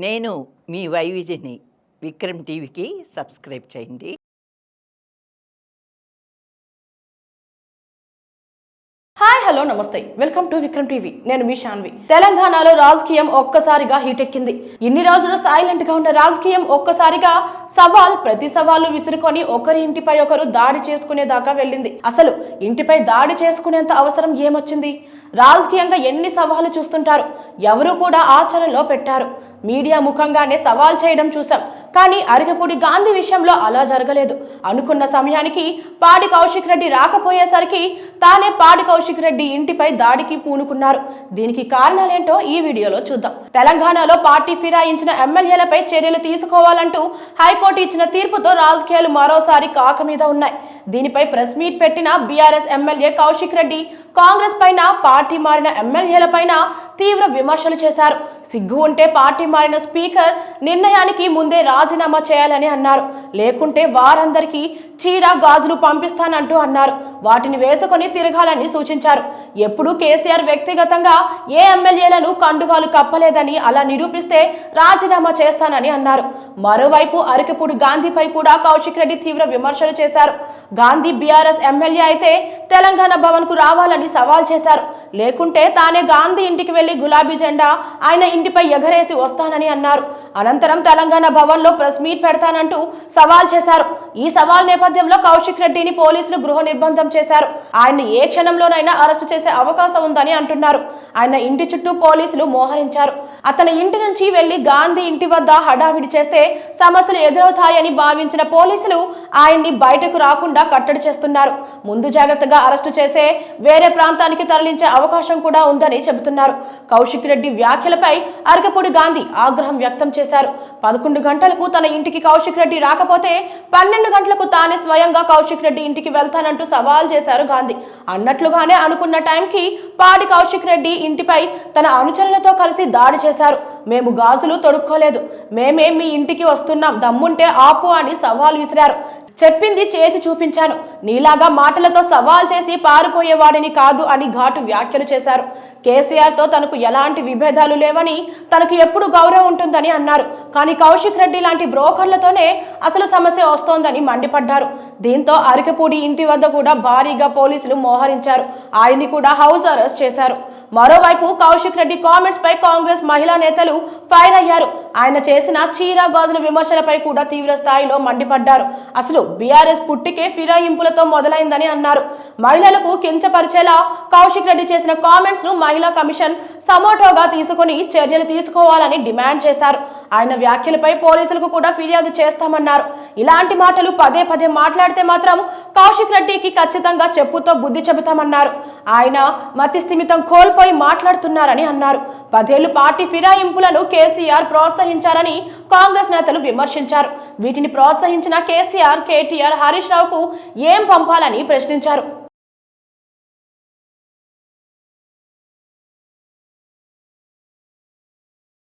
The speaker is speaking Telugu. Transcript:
నేను మీ వైవిజని విక్రమ్ టీవీకి సబ్స్క్రైబ్ చేయండి. హాయ్ హలో నమస్తే, వెల్కమ్ టు విక్రమ్ టీవీ. నేను మీ శాన్వి. తెలంగాణలో రాజకీయం ఒక్కసారిగా హీట్ ఎక్కింది. ఇన్ని రోజులు సైలెంట్ గా ఉన్న రాజకీయం ఒక్కసారిగా ప్రతి సవాలు విసురుకొని ఒకరి ఇంటిపై ఒకరు దాడి చేసుకునేదాకా వెళ్ళింది. అసలు ఇంటిపై దాడి చేసుకునేంత అవసరం ఏమొచ్చింది? రాజకీయంగా ఎన్ని సవాలు చూస్తుంటారు, ఎవరు కూడా ఆచరణలో పెట్టారు. మీడియా ముఖంగానే సవాల్ చేయడం చూసాం, కానీ అరికపూడి గాంధీ విషయంలో అలా జరగలేదు. అనుకున్న సమయానికి పాడి కౌశిక్ రెడ్డి రాకపోయేసరికి తానే పాడి కౌశిక్ రెడ్డి ఇంటిపై దాడికి పూనుకున్నారు. దీనికి కారణాలేంటో ఈ వీడియోలో చూద్దాం. తెలంగాణలో పార్టీ ఫిరాయించిన ఎమ్మెల్యేలపై చర్యలు తీసుకోవాలంటూ హైకోర్టు ఇచ్చిన తీర్పుతో రాజకీయాలు మరోసారి కాక మీద ఉన్నాయి. దీనిపై ప్రెస్ మీట్ పెట్టిన బీఆర్ఎస్ ఎమ్మెల్యే కౌశిక్ రెడ్డి కాంగ్రెస్ పైన, పార్టీ మారిన ఎమ్మెల్యేల పైన తీవ్ర విమర్శలు చేశారు. సిగ్గు ఉంటే పార్టీ మారిన స్పీకర్ నిర్ణయానికి ముందే రాజీనామా చేయాలని అన్నారు. లేకుంటే వారందరికీ చీర గాజులు పంపిస్తానంటూ అన్నారు. వాటిని వేసుకొని తిరగాలని సూచించారు. ఎప్పుడు కేసీఆర్ వ్యక్తిగతంగా ఏ ఎమ్మెల్యేలను కండువాలు కప్పలేదని అలా నిరూపిస్తే రాజీనామా చేస్తానని అన్నారు. మరోవైపు అరికపూడి గాంధీపై కూడా కౌశిక్ రెడ్డి తీవ్ర విమర్శలు చేశారు. గాంధీ బీఆర్ఎస్ ఎమ్మెల్యే అయితే తెలంగాణ భవన్ కు రావాలని సవాల్ చేశారు. లేకుంటే తానే గాంధీ ఇంటికి వెళ్లి గులాబీ జెండా ఆయన ఇంటిపై ఎగరేసి వస్తానని అన్నారు. అనంతరం తెలంగాణ భవన్ లో ప్రెస్ మీట్ పెడతానంటూ సవాల్ చేశారు. ఈ సవాల్ నేపథ్యంలో కౌశిక్ రెడ్డిని పోలీసులు గృహ నిర్బంధం చేశారు. ఆయన ఏ క్షణంలోనైనా అరెస్టు చేసే అవకాశం ఉందని అంటున్నారు. ఆయన ఇంటి చుట్టూ పోలీసులు మోహరించారు. అతని ఇంటి నుంచి వెళ్లి గాంధీ ఇంటి వద్ద హడావిడి చేస్తే సమస్యలు ఎదురవుతాయని భావించిన పోలీసులు ఆయన్ని బయటకు రాకుండా కట్టడి చేస్తున్నారు. ముందు జాగ్రత్తగా అరెస్టు చేసే వేరే ప్రాంతానికి తరలించే అవకాశం కూడా ఉందని చెబుతున్నారు. కౌశిక్ రెడ్డి వ్యాఖ్యలపై అరికపూడి గాంధీ ఆగ్రహం వ్యక్తం చేశారు. 11 గంటలకు తన ఇంటికి కౌశిక్ రెడ్డి రాకపోతే 12 గంటలకు తానే స్వయంగా కౌశిక్ రెడ్డి ఇంటికి వెళ్తానంటూ సవాల్ చేశారు గాంధీ. అన్నట్లుగానే అనుకున్న టైంకి పాడి కౌశిక్ రెడ్డి ఇంటిపై తన అనుచరులతో కలిసి దాడి చేశారు. మేము గాజులు తొడుక్కోలేదు, మేమే మీ ఇంటికి వస్తున్నాం, దమ్ముంటే ఆపు అని సవాల్ విసిరారు. చెప్పింది చేసి చూపించాను, నీలాగా మాటలతో సవాల్ చేసి పారిపోయేవాడిని కాదు అని ఘాటు వ్యాఖ్యలు చేశారు. కేసీఆర్ తో తనకు ఎలాంటి విభేదాలు లేవని, తనకు ఎప్పుడు గౌరవం ఉంటుందని అన్నారు. కానీ కౌశిక్ రెడ్డి లాంటి బ్రోకర్లతోనే అసలు సమస్య వస్తోందని మండిపడ్డారు. దీంతో అరికపూడి ఇంటి వద్ద కూడా భారీగా పోలీసులు మోహరించారు. ఆయన్ని కూడా హౌస్ అరెస్ట్ చేశారు. మరోవైపు కౌశిక్ రెడ్డి కామెంట్స్ పై కాంగ్రెస్ మహిళా నేతలు ఫైర్ అయ్యారు. ఆయన చేసిన చీర గాజుల విమర్శలపై కూడా తీవ్ర స్థాయిలో మండిపడ్డారు. అసలు బీఆర్ఎస్ పుట్టికే ఫిరాయింపులతో మొదలైందని అన్నారు. మహిళలకు కించపరిచేలా కౌశిక్ రెడ్డి చేసిన కామెంట్స్ ను మహిళా కమిషన్ సమోటోగా తీసుకుని చర్యలు తీసుకోవాలని డిమాండ్ చేశారు. ఆయన వ్యాఖ్యలపై పోలీసులకు కూడా ఫిర్యాదు చేస్తామన్నారు. ఇలాంటి మాటలు పదే పదే మాట్లాడితే మాత్రం కౌశిక్ రెడ్డికి ఖచ్చితంగా చెప్పుతో బుద్ధి చెబుతామన్నారు. ఆయన మతి స్థిమితం కోల్పోయి మాట్లాడుతున్నారని అన్నారు. 10 ఏళ్లు పార్టీ ఫిరాయింపులను కేసీఆర్ ప్రోత్సహించారని కాంగ్రెస్ నేతలు విమర్శించారు. వీటిని ప్రోత్సహించిన కేసీఆర్, కేటీఆర్, హరీష్ రావుకు ఏం పంపాలని ప్రశ్నించారు.